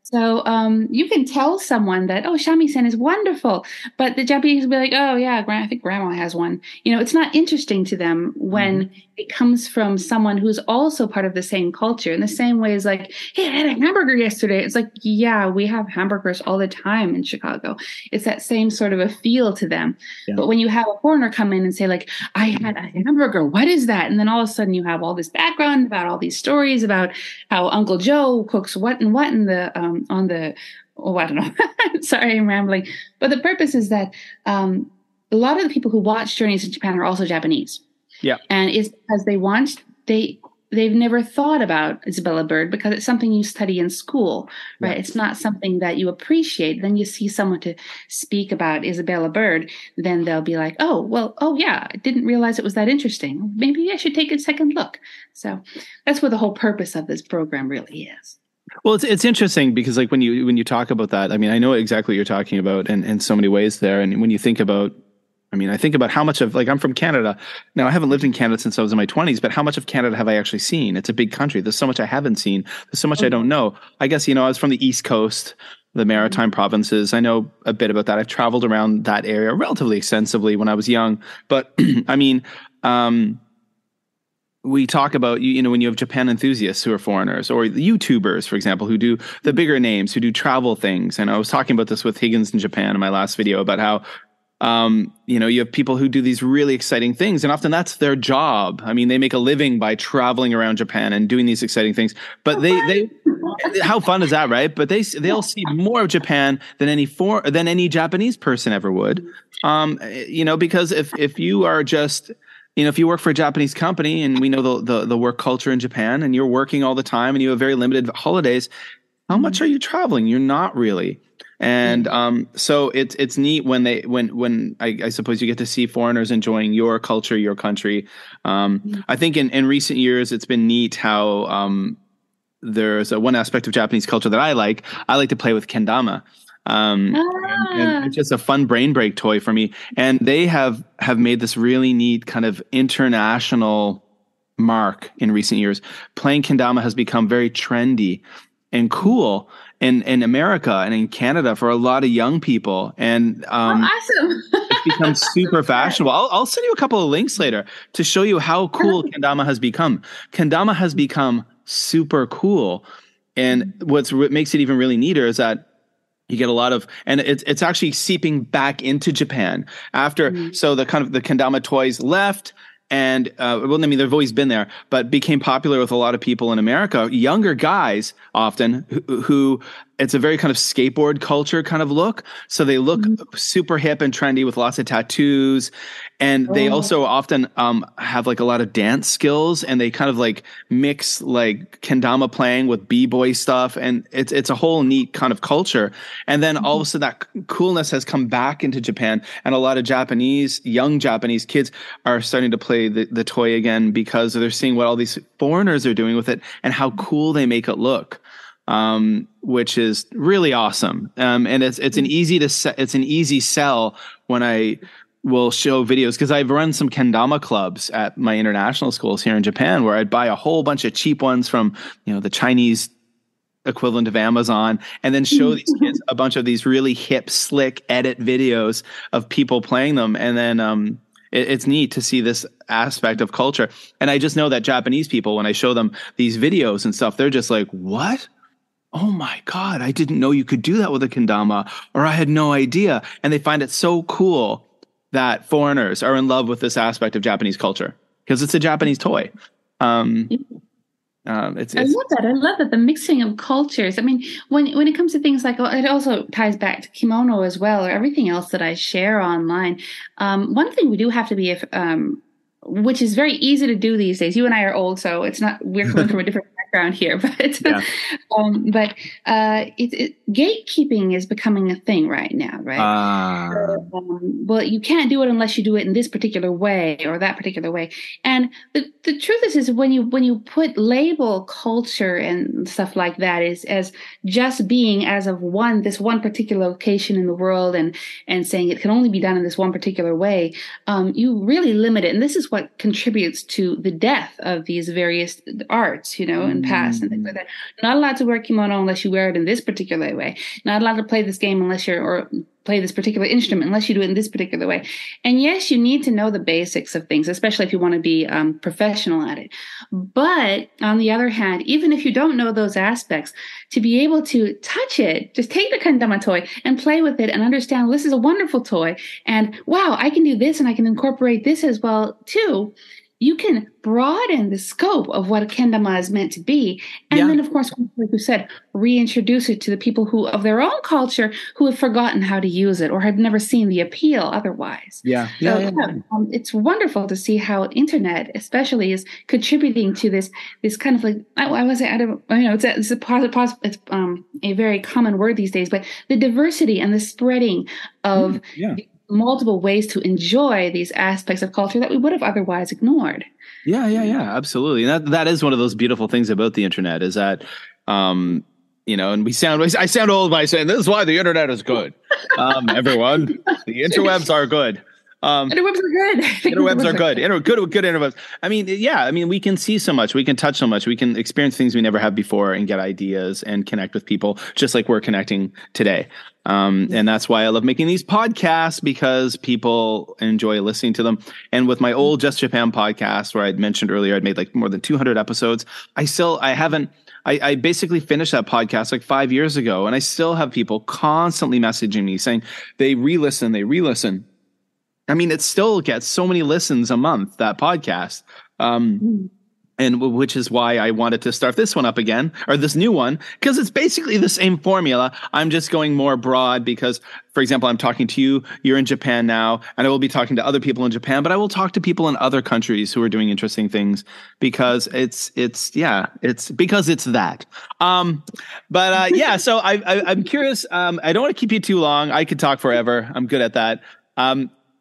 So you can tell someone that, shamisen is wonderful, but the Japanese will be like, oh, yeah, I think grandma has one. It's not interesting to them when it comes from someone who's also part of the same culture, in the same way as like, hey, I had a hamburger yesterday. It's like, yeah, we have hamburgers all the time in Chicago. It's that same sort of a feel to them. Yeah. But when you have a foreigner come in and say like, I had a hamburger, what is that? And then all of a sudden you have all this background about all these stories about how Uncle Joe cooks what and what in the I don't know. Sorry, I'm rambling. But the purpose is that a lot of the people who watch Journeys in Japan are also Japanese. Yeah. And it's because they've never thought about Isabella Bird because it's something you study in school, right? Yeah. It's not something that you appreciate. Then you see someone to speak about Isabella Bird, then they'll be like, oh yeah, I didn't realize it was that interesting. Maybe I should take a second look. So that's what the whole purpose of this program really is. Well, it's interesting because like when you talk about that, I mean, I know exactly what you're talking about in so many ways there. And when you think about, I mean, I think about how much of, like, I'm from Canada. Now, I haven't lived in Canada since I was in my 20s, but how much of Canada have I actually seen? It's a big country. There's so much I haven't seen. There's so much I don't know. I guess, I was from the East Coast, the Maritime provinces. I know a bit about that. I've traveled around that area relatively extensively when I was young. But I mean, we talk about, when you have Japan enthusiasts who are foreigners, or the YouTubers, for example, who do the bigger names, who do travel things. And I was talking about this with Higgins in Japan in my last video about how, you have people who do these really exciting things, and often that's their job. I mean, they make a living by traveling around Japan and doing these exciting things. But they how fun is that, right? But they'll see more of Japan than any Japanese person ever would. Because if you are just, if you work for a Japanese company, and we know the work culture in Japan, and you're working all the time and you have very limited holidays, how much are you traveling? You're not really. And so it's neat when I suppose you get to see foreigners enjoying your culture, your country. I think in recent years it's been neat how there's one aspect of Japanese culture that I like. I like to play with kendama. And it's just a fun brain break toy for me. And they have made this really neat kind of international mark in recent years. Playing kendama has become very trendy and cool in America and in Canada for a lot of young people. And awesome. It's become super fashionable. I'll send you a couple of links later to show you how cool kendama has become. Kendama has become super cool. And what makes it even really neater is that you get a lot of, and it's actually seeping back into Japan after. So the kendama toys left. And, they've always been there, but became popular with a lot of people in America, younger guys often who it's a very kind of skateboard culture kind of look. So they look super hip and trendy with lots of tattoos. And they also often have like a lot of dance skills, and they kind of like mix like kendama playing with b-boy stuff. And it's a whole neat kind of culture. And then all of a sudden that coolness has come back into Japan, and a lot of young Japanese kids are starting to play the toy again because they're seeing what all these foreigners are doing with it and how cool they make it look. Which is really awesome. And it's an easy sell when I will show videos, because I've run some kendama clubs at my international schools here in Japan where I'd buy a whole bunch of cheap ones from, the Chinese equivalent of Amazon, and then show these kids a bunch of these really hip, slick edit videos of people playing them. And then, it's neat to see this aspect of culture. And I just know that Japanese people, when I show them these videos and stuff, they're just like, what? Oh my God, I didn't know you could do that with a kendama, or I had no idea. And they find it so cool that foreigners are in love with this aspect of Japanese culture because it's a Japanese toy. I love that. I love that, the mixing of cultures. I mean, when it comes to things like, it also ties back to kimono as well, or everything else that I share online. One thing we do have to be, which is very easy to do these days. You and I are old, so it's not, we're coming from a different background here, but gatekeeping is becoming a thing right now, right? Well, you can't do it unless you do it in this particular way or that particular way. And the truth is when you put label culture and stuff like that as just being as of this one particular location in the world, and saying it can only be done in this one particular way, you really limit it. And this is what contributes to the death of these various arts, in past and things like that. Not allowed to wear kimono unless you wear it in this particular way. Not allowed to play this game or play this particular instrument unless you do it in this particular way. And yes, you need to know the basics of things, especially if you want to be professional at it. But on the other hand, even if you don't know those aspects, to be able to touch it, just take the kendama toy and play with it and understand, well, this is a wonderful toy. And wow, I can do this and I can incorporate this as well too. You can broaden the scope of what a kendama is meant to be. And then, of course, like you said, reintroduce it to the people who, of their own culture, who have forgotten how to use it or have never seen the appeal otherwise. It's wonderful to see how internet, especially, is contributing to this kind of like, it's a very common word these days, but the diversity and the spreading of multiple ways to enjoy these aspects of culture that we would have otherwise ignored. Yeah, absolutely. And that is one of those beautiful things about the internet is that, and I sound old by saying this is why the internet is good. Everyone, the interwebs are good. Interwebs are good. Interwebs are good. Good interwebs. I mean, yeah. I mean, we can see so much. We can touch so much. We can experience things we never have before and get ideas and connect with people, just like we're connecting today. And that's why I love making these podcasts, because people enjoy listening to them. And with my old Just Japan podcast, where I'd mentioned earlier, I'd made like more than 200 episodes. I basically finished that podcast like 5 years ago, and I still have people constantly messaging me saying they re-listen. I mean, it still gets so many listens a month, that podcast. And which is why I wanted to start this one up again, or this new one, because it's basically the same formula. I'm just going more broad because, for example, I'm talking to you, you're in Japan now, and I will be talking to other people in Japan, but I will talk to people in other countries who are doing interesting things, because it's because it's that. So I'm curious. I don't want to keep you too long. I could talk forever. I'm good at that.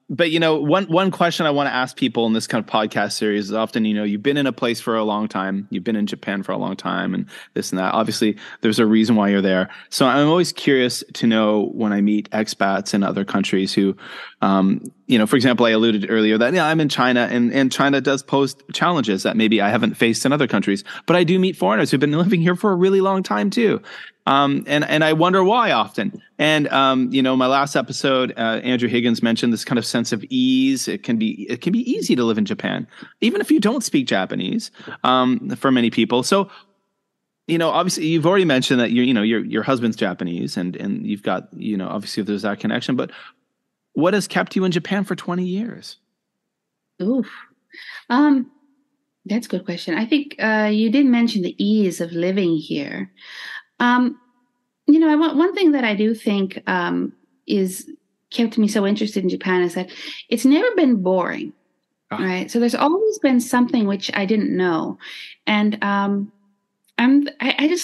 But, one question I want to ask people in this kind of podcast series is often, you've been in a place for a long time. You've been in Japan for a long time and this and that. Obviously, there's a reason why you're there. So I'm always curious to know when I meet expats in other countries who, for example, I alluded earlier that I'm in China, and China does pose challenges that maybe I haven't faced in other countries. But I do meet foreigners who've been living here for a really long time, too. And I wonder why often. And, my last episode, Andrew Higgins mentioned this kind of sense of ease. It can be easy to live in Japan, even if you don't speak Japanese, for many people. So, obviously you've already mentioned that your husband's Japanese, and you've got, obviously there's that connection, but what has kept you in Japan for 20 years? Oof. That's a good question. I think, you did mention the ease of living here. One thing that I do think is kept me so interested in Japan is that it's never been boring, right? So there's always been something which I didn't know, and I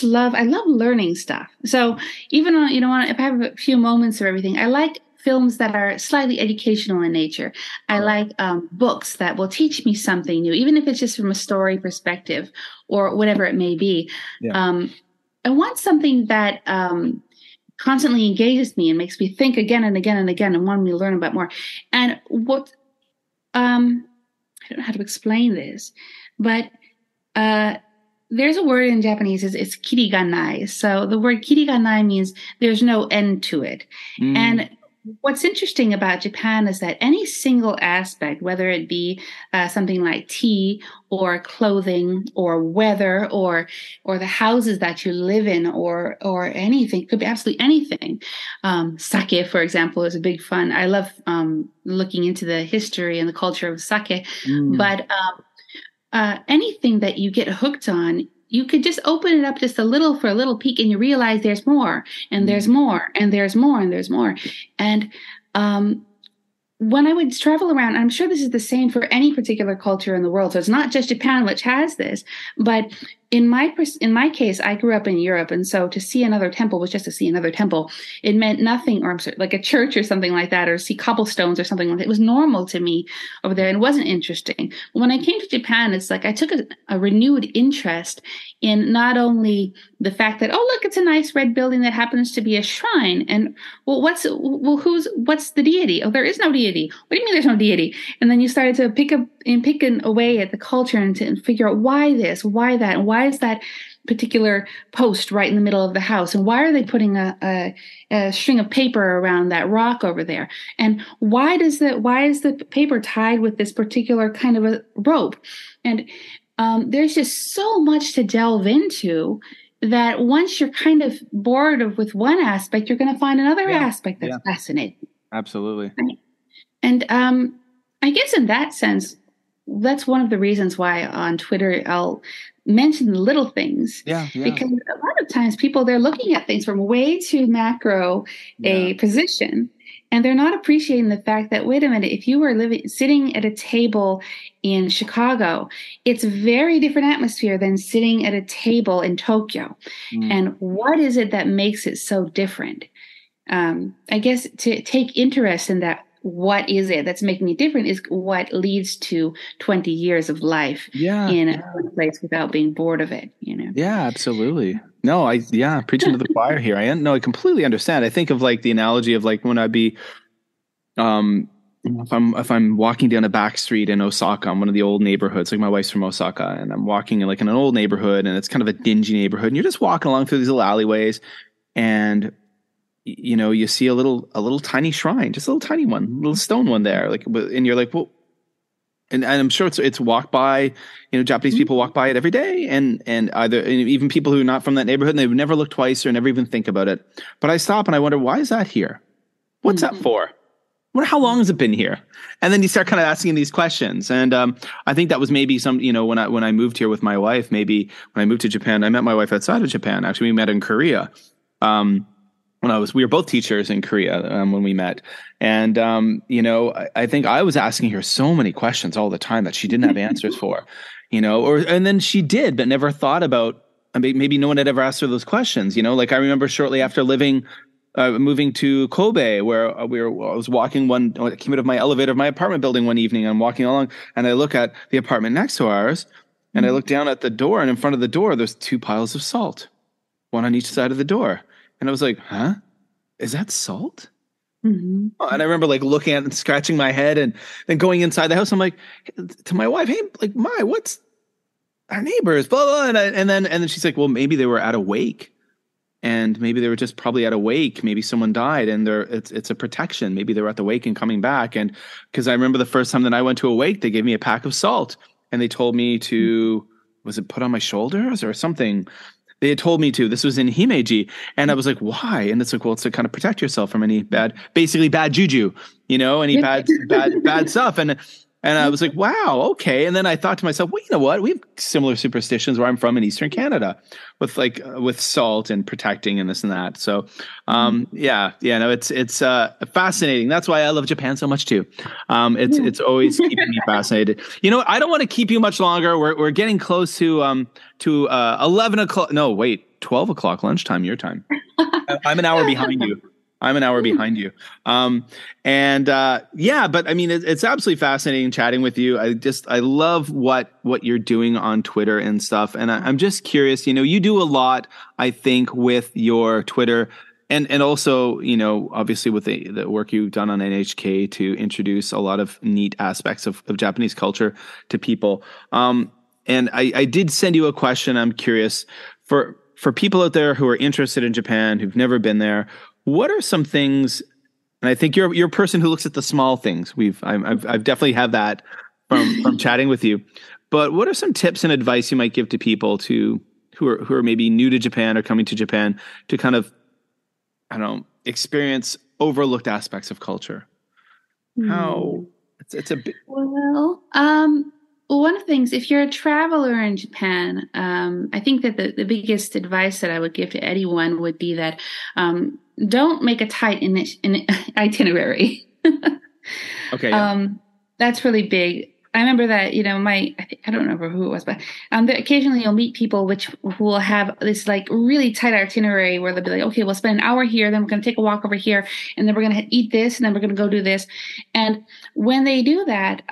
love learning stuff. So even on, if I have a few moments of everything, I like films that are slightly educational in nature. I like books that will teach me something new, even if it's just from a story perspective or whatever it may be. Yeah. I want something that constantly engages me and makes me think again and again and again and want me to learn about more. And what I don't know how to explain this, but there's a word in Japanese, it's kiriganai. So the word kiriganai means there's no end to it. And what's interesting about Japan is that any single aspect, whether it be something like tea or clothing or weather or the houses that you live in or anything, could be absolutely anything. Sake, for example, is a big fun. I love looking into the history and the culture of sake, but anything that you get hooked on, you could just open it up just a little for a little peek, and you realize there's more, and there's more, and there's more, and there's more. And when I would travel around, I'm sure this is the same for any particular culture in the world. So it's not just Japan which has this, but in my case, I grew up in Europe, and so to see another temple was just to see another temple. It meant nothing, or like a church or something like that, or see cobblestones or something like that. It was normal to me over there, and it wasn't interesting. When I came to Japan, it's like I took a renewed interest in not only the fact that, oh, look, it's a nice red building that happens to be a shrine, and what's the deity? Oh, there is no deity. What do you mean there's no deity? And then you started to pick away at the culture and to figure out why this, why that, and why is that particular post right in the middle of the house, and why are they putting a string of paper around that rock over there, and why is the paper tied with this particular kind of a rope? And there's just so much to delve into that once you're kind of bored with one aspect, you're going to find another aspect that's fascinating. Absolutely. Right? And I guess in that sense, that's one of the reasons why on Twitter I'll mention the little things. Because a lot of times they're looking at things from way too macro a position, and they're not appreciating the fact that, wait a minute, if you were sitting at a table in Chicago, it's a very different atmosphere than sitting at a table in Tokyo. And what is it that makes it so different? I guess to take interest in that, what is it that's making it different, is what leads to 20 years of life in a place without being bored of it, Yeah, absolutely. No, preaching to the choir here. I completely understand. I think of like the analogy of like when I'd be, if I'm walking down a back street in Osaka, one of the old neighborhoods, like my wife's from Osaka, and I'm walking in an old neighborhood, and it's kind of a dingy neighborhood, and you're just walking along through these little alleyways, and you see a little tiny shrine, just a little tiny one, little stone one there, and you're like, well, and I'm sure it's walked by, Japanese people walk by it every day, and even people who are not from that neighborhood, and they would never look twice or never even think about it. But I stop and I wonder, why is that here? What's that for? How long has it been here? And then you start kind of asking these questions. And I think that was maybe when I moved here with my wife, maybe when I moved to Japan, I met my wife outside of Japan. Actually, we met in Korea. We were both teachers in Korea when we met. And, I think I was asking her so many questions all the time that she didn't have answers for, and then she did, but never thought about, maybe no one had ever asked her those questions, I remember shortly after moving to Kobe, where I was walking I came out of my elevator of my apartment building one evening. I'm walking along and I look at the apartment next to ours, and I look down at the door, and in front of the door, there's 2 piles of salt, one on each side of the door. And I was like, huh? Is that salt? Mm-hmm. And I remember looking at it and scratching my head, and then going inside the house. I'm like, to my wife, hey, what's our neighbors? Blah, blah. And then she's like, well, maybe they were at a wake. And maybe they were just probably at a wake. Maybe someone died, and it's a protection. Maybe they were at the wake and coming back. And because I remember the first time that I went to a wake, they gave me a pack of salt, and they told me to, was it put on my shoulders or something? They had told me to. This was in Himeji. And I was like, why? And it's like, well, it's to kind of protect yourself from any bad juju, any bad stuff. And I was like, wow, okay. And then I thought to myself, well, you know what? We have similar superstitions where I'm from in Eastern Canada with salt and protecting and this and that. So, it's fascinating. That's why I love Japan so much too. It's always keeping me fascinated. I don't want to keep you much longer. We're getting close to 11 o'clock. No, wait, 12 o'clock lunchtime, your time. I'm an hour behind you. But I mean, it's absolutely fascinating chatting with you. I love what you're doing on Twitter and stuff. And I'm just curious, you do a lot, I think, with your Twitter and also, obviously with the work you've done on NHK to introduce a lot of neat aspects of Japanese culture to people. And I did send you a question. I'm curious for people out there who are interested in Japan, who've never been there. What are some things? And I think you're a person who looks at the small things. I've definitely had that from chatting with you. But what are some tips and advice you might give to people who are maybe new to Japan or coming to Japan to kind of, I don't know, experience overlooked aspects of culture? How it's a bit. Well, one of the things, if you're a traveler in Japan, I think that the biggest advice that I would give to anyone would be that don't make a tight itinerary. Okay. Yeah. That's really big. I remember that, I don't remember who it was, but occasionally you'll meet people who will have this really tight itinerary where they'll be like, okay, we'll spend an hour here, then we're going to take a walk over here, and then we're going to eat this, and then we're going to go do this. And when they do that,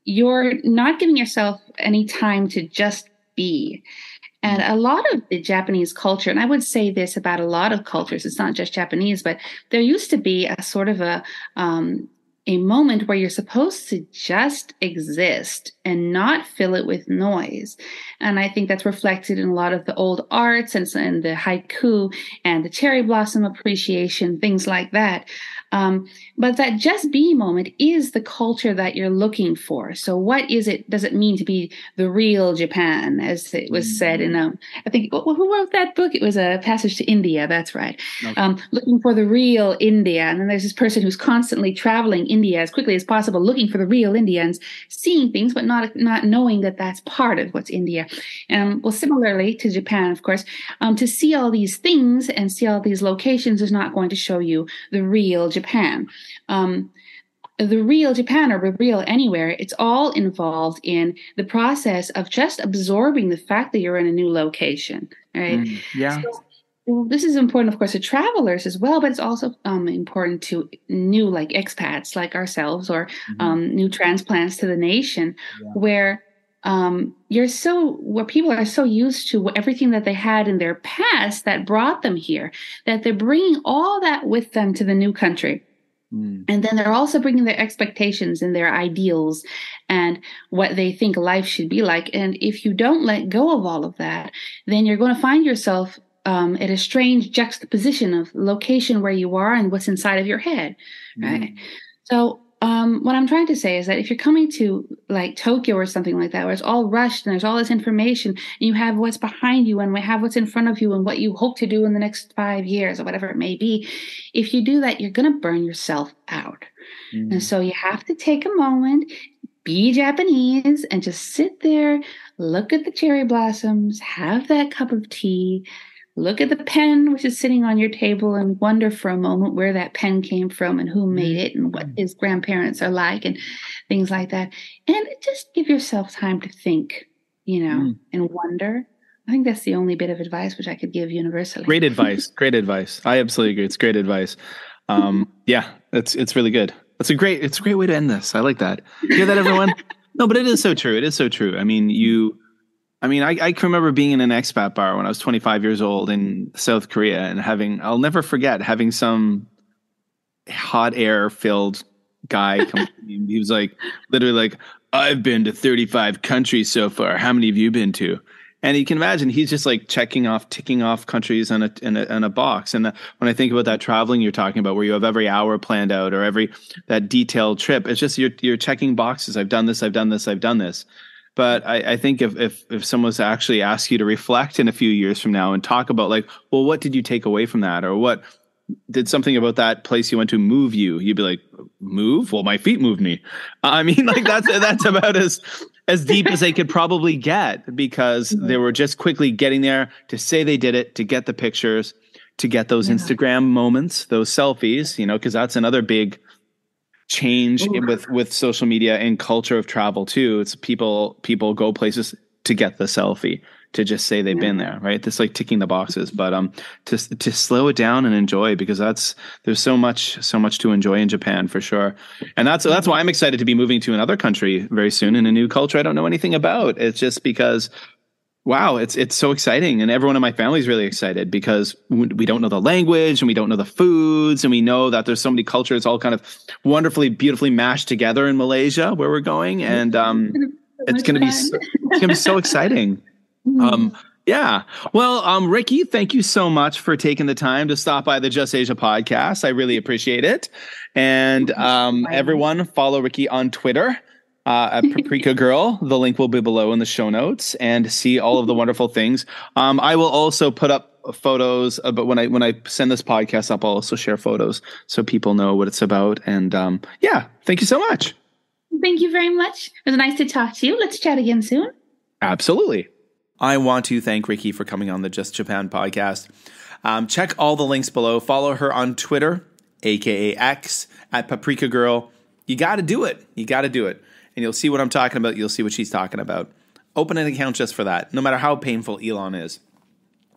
you're not giving yourself any time to just be. And a lot of the Japanese culture, and I would say this about a lot of cultures, it's not just Japanese, but there used to be a sort of a moment where you're supposed to just exist and not fill it with noise. And I think that's reflected in a lot of the old arts and the haiku and the cherry blossom appreciation, things like that. But that just be moment is the culture that you're looking for. So what does it mean to be the real Japan, as it was said in, I think, who wrote that book? It was A Passage to India. That's right. Okay. Looking for the real India. And then there's this person who's constantly traveling India as quickly as possible, looking for the real Indians, seeing things, but not knowing that that's part of what's India. Well, similarly to Japan, of course, to see all these things and see all these locations is not going to show you the real Japan. The real Japan, or the real anywhere, it's all involved in the process of just absorbing the fact that you're in a new location, right? Yeah. So, this is important, of course, to travelers as well, but it's also important to new expats like ourselves, or new transplants to the nation, where where people are so used to everything that they had in their past that brought them here, that they're bringing all that with them to the new country. And then they're also bringing their expectations and their ideals and what they think life should be like. And if you don't let go of all of that, then you're going to find yourself at a strange juxtaposition of location where you are and what's inside of your head, right? So what I'm trying to say is that if you're coming to like Tokyo or something like that, where it's all rushed and there's all this information, and you have what's behind you and we have what's in front of you and what you hope to do in the next 5 years or whatever it may be, if you do that, you're going to burn yourself out. And so you have to take a moment, be Japanese, and just sit there, look at the cherry blossoms, have that cup of tea, look at the pen which is sitting on your table and wonder for a moment where that pen came from and who made it and what his grandparents are like and things like that. And just give yourself time to think, and wonder. I think that's the only bit of advice which I could give universally. Great advice. Great advice. I absolutely agree. It's great advice. Yeah, it's really good. It's a great way to end this. I like that. You hear that, everyone? No, but it is so true. It is so true. I mean, I can remember being in an expat bar when I was 25 years old in South Korea and I'll never forget having some hot air filled guy come to me. He was like, literally like, I've been to 35 countries so far. How many have you been to? And you can imagine he's just like ticking off countries in a box. And when I think about that traveling you're talking about, where you have every hour planned out or that detailed trip, it's just you're checking boxes. I've done this. I've done this. I've done this. But I think if someone was to actually ask you to reflect in a few years from now and talk about like, well, what did you take away from that? Or what did something about that place you went to move you? You'd be like, move? Well, my feet moved me. I mean, like that's about as deep as they could probably get, because they were just quickly getting there to say they did it, to get the pictures, to get those Instagram moments, those selfies, because that's another big change with social media and culture of travel too. It's people go places to get the selfie, to just say they've been there, right? That's like ticking the boxes, but to slow it down and enjoy, because there's so much to enjoy in Japan for sure. And that's why I'm excited to be moving to another country very soon in a new culture I don't know anything about. It's just because wow, it's so exciting. And everyone in my family is really excited because we don't know the language and we don't know the foods. And we know that there's so many cultures all kind of wonderfully, beautifully mashed together in Malaysia where we're going. And it's going to be so exciting. Yeah. Well, Riki, thank you so much for taking the time to stop by the Just Asia podcast. I really appreciate it. And everyone follow Riki on Twitter. At Paprika Girl. The link will be below in the show notes, and see all of the wonderful things. I will also put up photos, but when I send this podcast up, I'll also share photos so people know what it's about. And yeah, thank you so much. Thank you very much. It was nice to talk to you. Let's chat again soon. Absolutely. I want to thank Riki for coming on the Just Japan podcast. Check all the links below. Follow her on Twitter, aka X, at Paprika Girl. You got to do it. You got to do it. And you'll see what I'm talking about. You'll see what she's talking about. Open an account just for that, no matter how painful Elon is.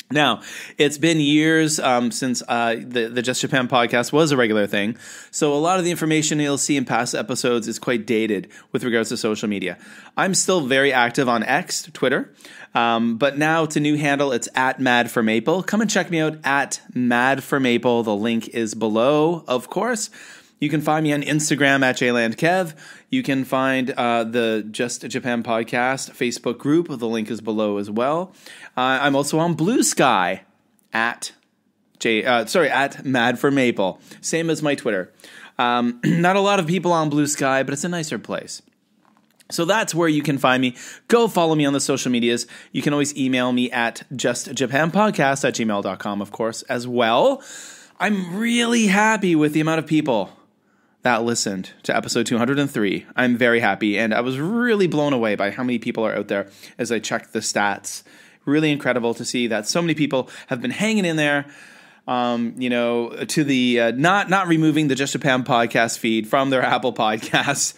Now, it's been years since the Just Japan podcast was a regular thing. So a lot of the information you'll see in past episodes is quite dated with regards to social media. I'm still very active on X, Twitter. But now it's a new handle. It's at @MadForMaple. Come and check me out at @MadForMaple. The link is below, of course. You can find me on Instagram at JLandKev. You can find the Just Japan podcast Facebook group. The link is below as well. I'm also on Bluesky at @MadForMaple. Same as my Twitter. Not a lot of people on Bluesky, but it's a nicer place. So that's where you can find me. Go follow me on the social medias. You can always email me at justjapanpodcast@gmail.com, of course, as well. I'm really happy with the amount of people that listened to episode 203. I'm very happy, and I was really blown away by how many people are out there as I checked the stats. Really incredible to see that so many people have been hanging in there, to the not removing the Just Japan podcast feed from their Apple Podcasts,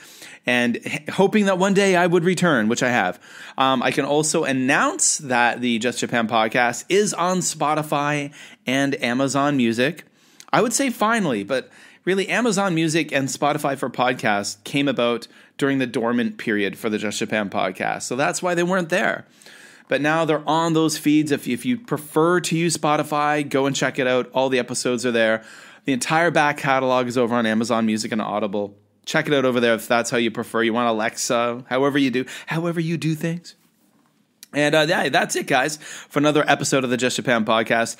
and hoping that one day I would return, which I have. I can also announce that the Just Japan podcast is on Spotify and Amazon Music. I would say finally, but really, Amazon Music and Spotify for podcasts came about during the dormant period for the Just Japan podcast. So that's why they weren't there. But now they're on those feeds. If you prefer to use Spotify, go and check it out. All the episodes are there. The entire back catalog is over on Amazon Music and Audible. Check it out over there if that's how you prefer. You want Alexa, however you do things. And yeah, that's it, guys, for another episode of the Just Japan podcast.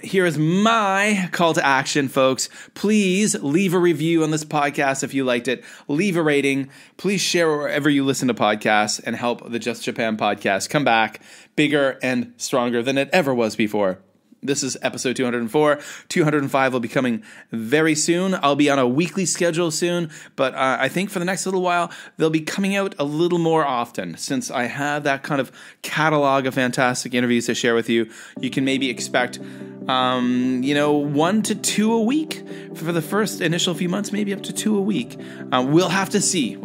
Here is my call to action, folks. Please leave a review on this podcast if you liked it. Leave a rating. Please share wherever you listen to podcasts and help the Just Japan podcast come back bigger and stronger than it ever was before. This is episode 204. 205 will be coming very soon. I'll be on a weekly schedule soon, but I think for the next little while, they'll be coming out a little more often. Since I have that kind of catalog of fantastic interviews to share with you, you can maybe expect 1 to 2 a week for the first initial few months, maybe up to 2 a week. We'll have to see.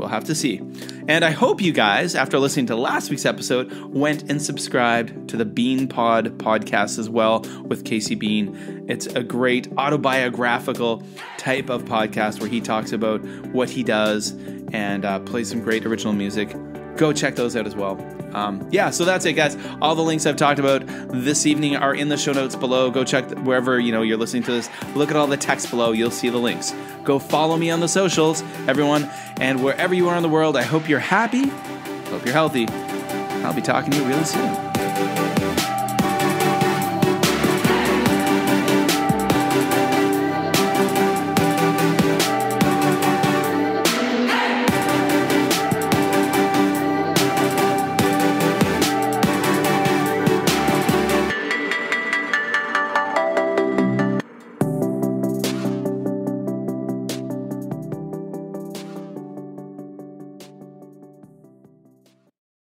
And I hope you guys, after listening to last week's episode, went and subscribed to the Bean Pod podcast as well with Casey Bean. It's a great autobiographical type of podcast where he talks about what he does and plays some great original music. Go check those out as well. So that's it, guys. All the links I've talked about this evening are in the show notes below. Go check wherever you're listening to this. Look at all the text below. You'll see the links. Go follow me on the socials, everyone. And wherever you are in the world, I hope you're happy. Hope you're healthy. I'll be talking to you really soon.